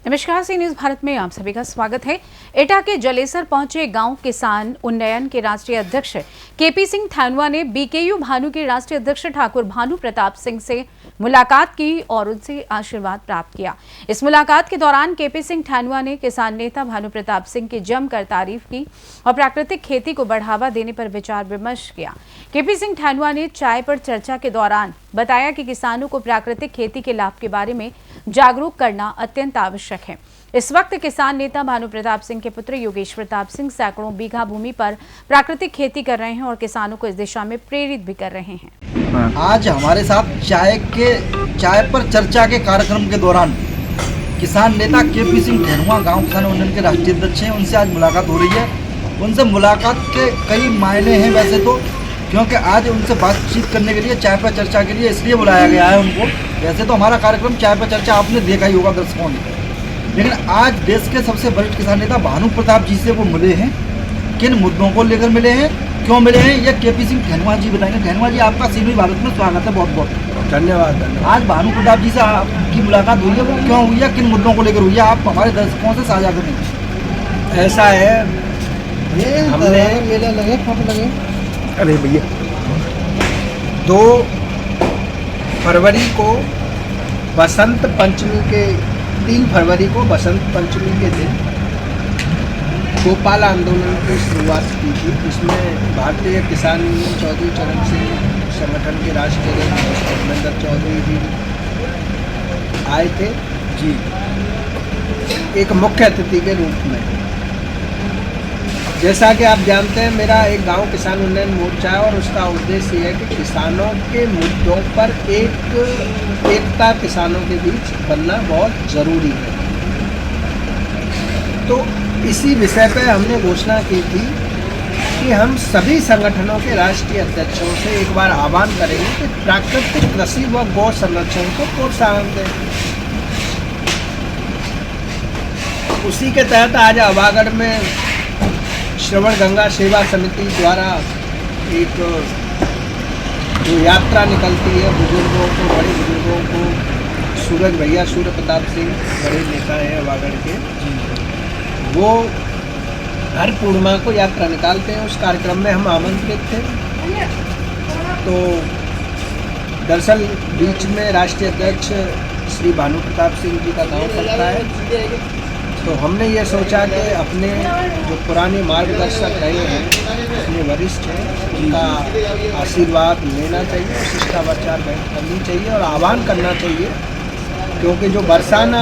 नमस्कार, सी न्यूज भारत में आप सभी का स्वागत है। एटा के जलेसर पहुंचे गांव किसान उन्नयन के राष्ट्रीय अध्यक्ष केपी सिंह थानुआ ने बीकेयू भानु के राष्ट्रीय अध्यक्ष ठाकुर भानु प्रताप सिंह से मुलाकात की और उनसे आशीर्वाद प्राप्त किया। इस मुलाकात के दौरान केपी सिंह थानुआ ने किसान नेता भानु प्रताप सिंह की जमकर तारीफ की और प्राकृतिक खेती को बढ़ावा देने पर विचार विमर्श किया। केपी सिंह थानुआ ने चाय पर चर्चा के दौरान बताया कि किसानों को प्राकृतिक खेती के लाभ के बारे में जागरूक करना अत्यंत आवश्यक है। इस वक्त किसान नेता भानु प्रताप सिंह के पुत्र योगेश प्रताप सिंह सैकड़ों बीघा भूमि पर प्राकृतिक खेती कर रहे हैं और किसानों को इस दिशा में प्रेरित भी कर रहे हैं। आज हमारे साथ चाय पर चर्चा के कार्यक्रम के दौरान किसान नेता केपी सिंह थानुआ गांव किसान उन्नयन के राष्ट्रीय अध्यक्ष हैं, उनसे आज मुलाकात हो रही है। उनसे मुलाकात के कई मायने हैं वैसे तो, क्योंकि आज उनसे बातचीत करने के लिए चाय पर चर्चा के लिए इसलिए बुलाया गया है उनको। वैसे तो हमारा कार्यक्रम चाय पर चर्चा आपने देखा ही होगा दर्शकों ने, लेकिन आज देश के सबसे वरिष्ठ किसान नेता भानु प्रताप जी से वो मिले हैं। किन मुद्दों को लेकर मिले हैं, क्यों मिले हैं, ये केपी सिंह थानुआ जी बताएंगे। थानुआ जी, आपका सी न्यूज भारत में स्वागत है, बहुत बहुत धन्यवाद। आज भानु प्रताप जी से आपकी मुलाकात हुई है, वो क्यों हुई है, किन मुद्दों को लेकर हुई है, आप हमारे दर्शकों से साझा करें। ऐसा है, हमने मेला लगे अरे भैया 2 फरवरी को बसंत पंचमी के 3 फरवरी को बसंत पंचमी के दिन गोपाल आंदोलन की शुरुआत की थी। इसमें भारतीय किसान यूनियन चौधरी चरण सिंह संगठन के राष्ट्रीय अध्यक्ष धर्मेंद्र चौधरी जी आए थे जी, एक मुख्य अतिथि के रूप में। जैसा कि आप जानते हैं, मेरा एक गांव किसान उन्नयन मोर्चा है और उसका उद्देश्य है कि किसानों के मुद्दों पर एकता किसानों के बीच बनना बहुत ज़रूरी है। तो इसी विषय पर हमने घोषणा की थी कि हम सभी संगठनों के राष्ट्रीय अध्यक्षों से एक बार आह्वान करेंगे कि प्राकृतिक कृषि व गौ संरक्षण को प्रोत्साहन दें। उसी के तहत आज आवागढ़ में श्रवण गंगा सेवा समिति द्वारा एक जो यात्रा निकलती है बुजुर्गों को, बड़े बुजुर्गों को, सूरज भैया सूर्य प्रताप सिंह बड़े नेता हैं आवागढ़ के, वो हर पूर्णिमा को यात्रा निकालते हैं। उस कार्यक्रम में हम आमंत्रित थे। तो दरअसल बीच में राष्ट्रीय अध्यक्ष श्री भानु प्रताप सिंह जी का गाँव पड़ता है। तो हमने ये सोचा कि अपने जो पुराने मार्गदर्शक रहे हैं, अपने वरिष्ठ हैं, उनका आशीर्वाद लेना चाहिए, शिष्टाचार भेंट करनी चाहिए और आह्वान करना चाहिए, क्योंकि जो बरसाना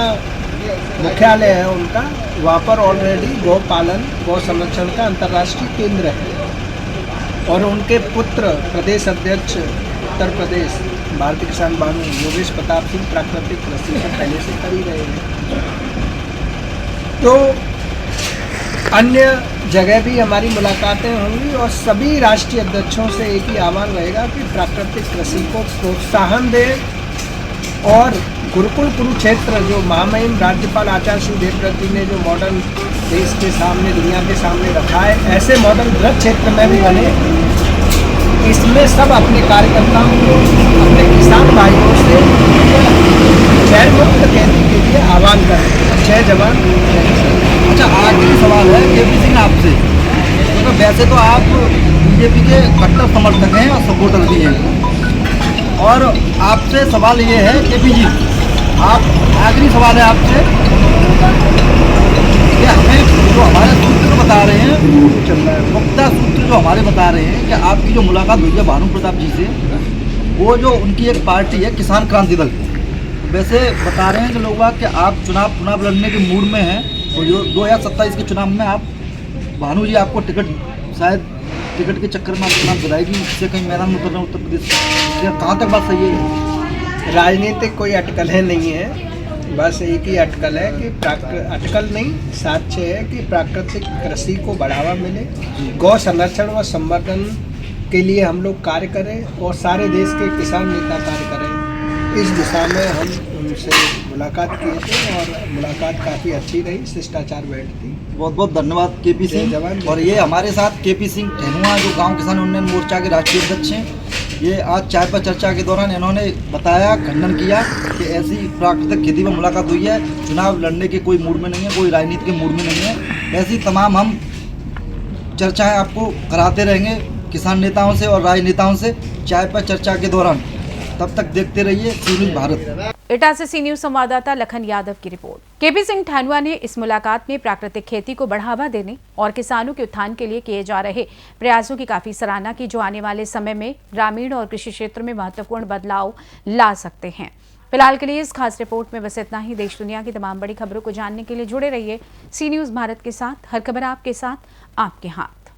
मुख्यालय है उनका, वहाँ पर ऑलरेडी गौ पालन गौ संरक्षण का अंतर्राष्ट्रीय केंद्र है और उनके पुत्र प्रदेश अध्यक्ष उत्तर प्रदेश भारतीय किसान भानु योगेश प्रताप सिंह प्राकृतिक कृषि को पहले से कर ही रहे हैं। तो अन्य जगह भी हमारी मुलाकातें होंगी और सभी राष्ट्रीय अध्यक्षों से एक ही आह्वान रहेगा कि प्राकृतिक कृषि को प्रोत्साहन दें और गुरुकुल कुरुक्षेत्र जो महामहिम राज्यपाल आचार्य श्री देवव्रत जी ने जो मॉडल देश के सामने, दुनिया के सामने रखा है, ऐसे मॉडल ब्रज क्षेत्र में भी बने। इसमें सब अपने कार्यकर्ताओं को, अपने किसान भाइयों से जैव मुक्त खेती के लिए आह्वान करें। जय जवान। अच्छा, आखिरी सवाल है केपी सिंह आपसे, तो वैसे तो आप बीजेपी के कट्टर समर्थक हैं और सपोर्टर भी हैं, और आपसे सवाल ये है केपी जी, आप आखिरी सवाल है आपसे कि हमें जो हमारे सूत्र बता रहे हैं, मुख्य सूत्र जो हमारे बता रहे हैं कि आपकी जो मुलाकात हुई है भानु प्रताप जी से, वो जो उनकी एक पार्टी है किसान क्रांति दल, वैसे बता रहे हैं कि लोग कि आप चुनाव लड़ने के मूड में हैं, तो जो 2027 के चुनाव में आप भानु जी आपको शायद टिकट के चक्कर में आप चुनाव दिलाएगी, इससे कहीं मैदान में उतरना उत्तर प्रदेश, कहाँ तक बात सही है? राजनीतिक कोई अटकलें नहीं है, बस एक ही अटकल है कि अटकल नहीं, साक्ष्य है कि प्राकृतिक कृषि को बढ़ावा मिले, गौ संरक्षण व संवर्धन के लिए हम लोग कार्य करें और सारे देश के किसान नेता कार्य करें। इस दिशा में हम उनसे मुलाकात किए थे और मुलाकात काफ़ी अच्छी रही, शिष्टाचार बैठ थी। बहुत बहुत धन्यवाद केपी जय जवान, सिंह। जय और ये हमारे साथ केपी सिंह धनुआ जो गांव किसान उन्नयन मोर्चा के राष्ट्रीय अध्यक्ष हैं, ये आज चाय पर चर्चा के दौरान इन्होंने बताया, खंडन किया कि ऐसी प्राकृतिक खेती पर मुलाकात हुई है, चुनाव लड़ने के कोई मूड में नहीं है, कोई राजनीति के मूड में नहीं है। ऐसी तमाम हम चर्चाएं आपको कराते रहेंगे किसान नेताओं से और राजनेताओं से चाय पर चर्चा के दौरान। तब तक देखते रहिए सी न्यूज़ भारत। एटा से सी न्यूज संवाददाता लखन यादव की रिपोर्ट। केपी सिंह थानुआ ने इस मुलाकात में प्राकृतिक खेती को बढ़ावा देने और किसानों के उत्थान के लिए किए जा रहे प्रयासों की काफी सराहना की, जो आने वाले समय में ग्रामीण और कृषि क्षेत्र में महत्वपूर्ण बदलाव ला सकते हैं। फिलहाल के लिए इस खास रिपोर्ट में बस इतना ही। देश दुनिया की तमाम बड़ी खबरों को जानने के लिए जुड़े रहिए सी न्यूज़ भारत के साथ। हर खबर आपके साथ, आपके हाथ।